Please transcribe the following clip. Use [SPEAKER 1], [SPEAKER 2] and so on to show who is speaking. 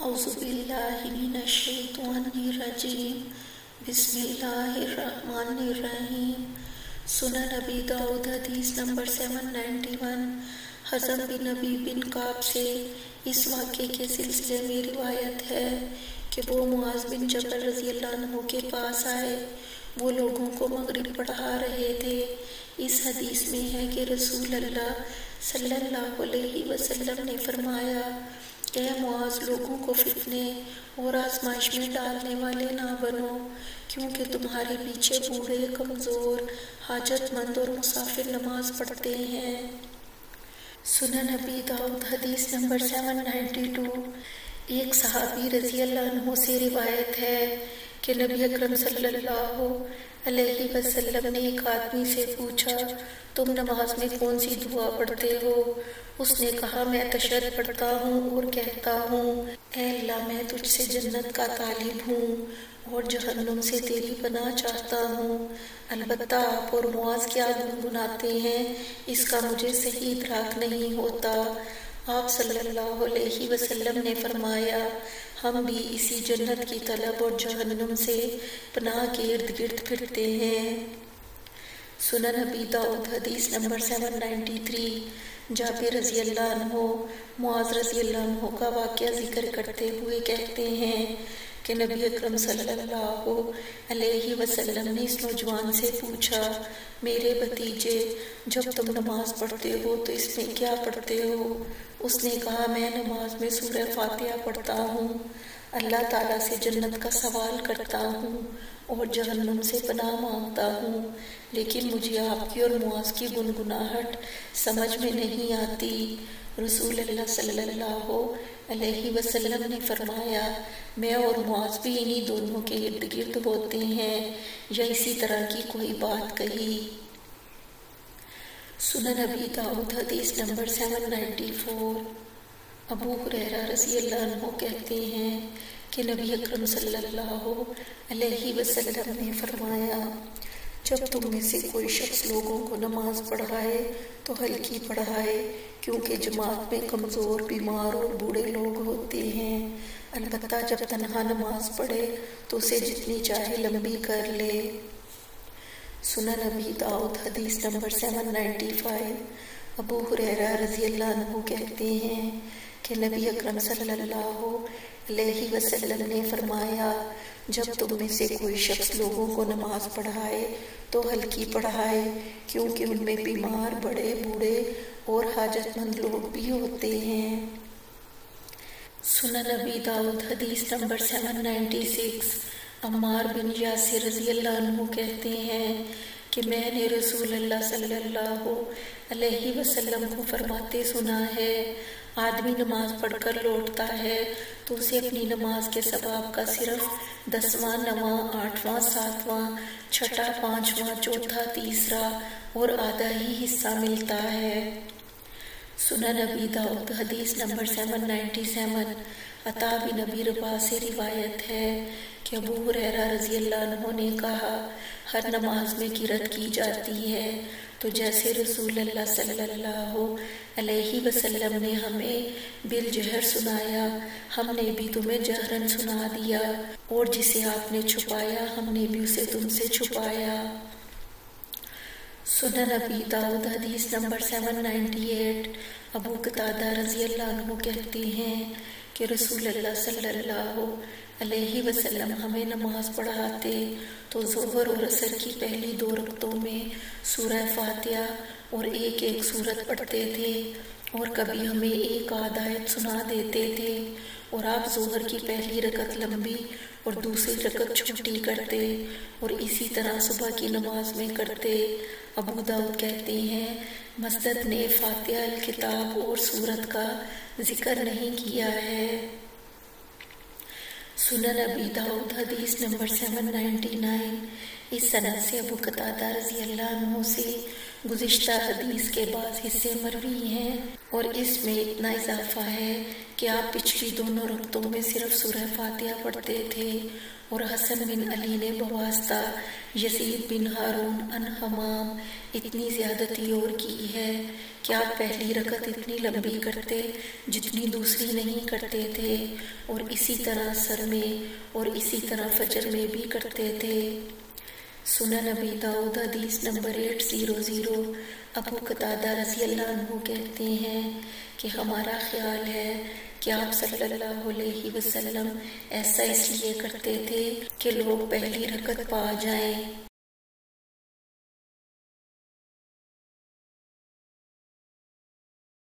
[SPEAKER 1] اعوذ باللہ من الشیطان الرجیم بسم اللہ الرحمن الرحیم۔ سنن ابی داؤد حدیث نمبر 791۔ حزم بن نبی بن کعب سے اس واقعے کے سلسلے میں روایت ہے کہ وہ معاذ بن جبل رضی اللہ عنہ کے پاس آئے۔ وہ لوگوں کو مغرب پڑھا رہے تھے۔ اس حدیث میں ہے کہ رسول اللہ صلی اللہ علیہ وسلم نے فرمایا، اے معاذ، لوگوں کو فتنے اور آزمائش میں ڈالنے والے نہ بنو، کیونکہ تمہارے پیچھے بوڑھے، کمزور، حاجت مند اور مسافر نماز پڑھتے ہیں۔ سنن ابی داؤد حدیث نمبر 792۔ ایک صحابی رضی اللہ عنہ سے روایت ہے کہ نبی اکرم صلی اللہ علیہ وسلم نے ایک آدمی سے پوچھا، تم نماز میں کون سی دعا پڑھتے ہو؟ اس نے کہا، میں تشہد پڑھتا ہوں اور کہتا ہوں، اے اللہ، میں تجھ سے جنت کا طالب ہوں اور جہنم سے تیری پناہ چاہتا ہوں۔ البتہ آپ اور معاذ کیا گنگناتے ہیں، اس کا مجھے صحیح ادراک نہیں ہوتا۔ آپ صلی اللہ علیہ وسلم نے فرمایا، ہم بھی اسی جنت کی طلب اور جہنم سے پناہ کے ارد گرد پھرتے ہیں۔ سنن ابی داؤد حدیث نمبر 793۔ جابر رضی اللہ عنہ معاذ رضی اللہ عنہ کا واقعہ ذکر کرتے ہوئے کہتے ہیں کہ نبی اکرم صلی اللہ علیہ وسلم نے اس نوجوان سے پوچھا، میرے بھتیجے، جب تم نماز پڑھتے ہو تو اس میں کیا پڑھتے ہو؟ اس نے کہا، میں نماز میں سورہ فاتحہ پڑھتا ہوں، اللہ تعالیٰ سے جنت کا سوال کرتا ہوں اور جہنم سے پناہ مانگتا ہوں، لیکن مجھے آپ کی اور معاذ کی گنگناہٹ سمجھ میں نہیں آتی۔ رسول اللہ صلی اللہ علیہ وسلم نے فرمایا، میں اور معاذ بھی انہی دونوں کے ارد گرد ہوتے ہیں، یا اسی طرح کی کوئی بات کہی۔ سنن ابی داؤد حدیث نمبر 794۔ ابو ہریرہ رضی اللہ عنہ کہتے ہیں کہ نبی اکرم صلی اللہ علیہ وسلم نے فرمایا، جب تم میں سے کوئی شخص لوگوں کو نماز پڑھائے تو ہلکی پڑھائے، کیونکہ جماعت میں کمزور، بیمار اور بوڑھے لوگ ہوتے ہیں۔ البتہ جب تنہا نماز پڑھے تو اسے جتنی چاہے لمبی کر لے۔ سنن ابی داؤد حدیث نمبر 795۔ ابو ہریرہ رضی اللہ عنہ کہتے ہیں کہ نبی اکرم صلی اللہ علیہ وسلم نے فرمایا، جب تم میں سے کوئی شخص لوگوں کو نماز پڑھائے تو ہلکی پڑھائے، کیونکہ ان میں بیمار، بڑے، بوڑھے اور حاجت مند لوگ بھی ہوتے ہیں۔ سنن ابی داؤد حدیث نمبر 796۔ عمار بن یاسر رضی اللہ عنہ کہتے ہیں کہ میں نے رسول اللہ صلی اللہ علیہ وسلم کو فرماتے سنا ہے، آدمی نماز پڑھ کر لوٹتا ہے تو اسے اپنی نماز کے ثواب کا صرف 10واں، 9واں، 8واں، 7واں، 6واں، 5واں، 4تھا، تیسرا اور آدھا ہی حصہ ملتا ہے۔ سنن ابی داؤد حدیث نمبر 797۔ عطا بن ابی رباح سے روایت ہے کہ ابو ہریرہ رضی اللہ عنہ نے کہا، ہر نماز میں قرأت کی جاتی ہے، تو جیسے رسول اللہ صلی اللہ علیہ وسلم نے ہمیں بالجہر سنایا، ہم نے بھی تمہیں جہرن سنا دیا، اور جسے آپ نے چھپایا ہم نے بھی اسے تم سے چھپایا۔ سنن ابی داؤد حدیث نمبر 798۔ ابو قتادہ رضی اللہ عنہ کہتے ہیں کہ رسول اللہ صلی اللہ علیہ وسلم ہمیں نماز پڑھاتے تو ظہر اور عصر کی پہلی 2 رکعتوں میں سورہ فاتحہ اور ایک سورت پڑھتے تھے، اور کبھی ہمیں ایک آدھ آیت سنا دیتے تھے، اور آپ ظہر کی پہلی رکعت لمبی اور دوسری رکعت چھوٹی کرتے، اور اسی طرح صبح کی نماز میں کرتے۔ ابو داؤد کہتے ہیں، مسدد نے فاتحہ، الکتاب اور سورت کا ذکر نہیں کیا ہے۔ سنن ابی داؤد حدیث نمبر 799۔ اس سند سے ابو قتادہ رضی اللہ عنہ سے گزشتہ حدیث کے بعض حصے مروی ہیں، اور اس میں اتنا اضافہ ہے کہ آپ پچھلی دونوں رکعتوں میں صرف سورہ فاتحہ پڑھتے تھے اور حسن بن علی نے بواسطہ یزید بن ہارون ان حمام اتنی زیادتی اور کی ہے کہ آپ پہلی رکعت اتنی لمبی کرتے جتنی دوسری نہیں کرتے تھے، اور اسی طرح عصر میں اور اسی طرح فجر میں بھی کرتے تھے۔ سنن ابی داؤد حدیث نمبر 800۔ ابو قتادہ رضی اللہ عنہ کہتے ہیں کہ ہمارا خیال ہے کہ آپ صلی اللہ علیہ وسلم ایسا اس لیے کرتے تھے کہ لوگ پہلی رکعت پا جائیں۔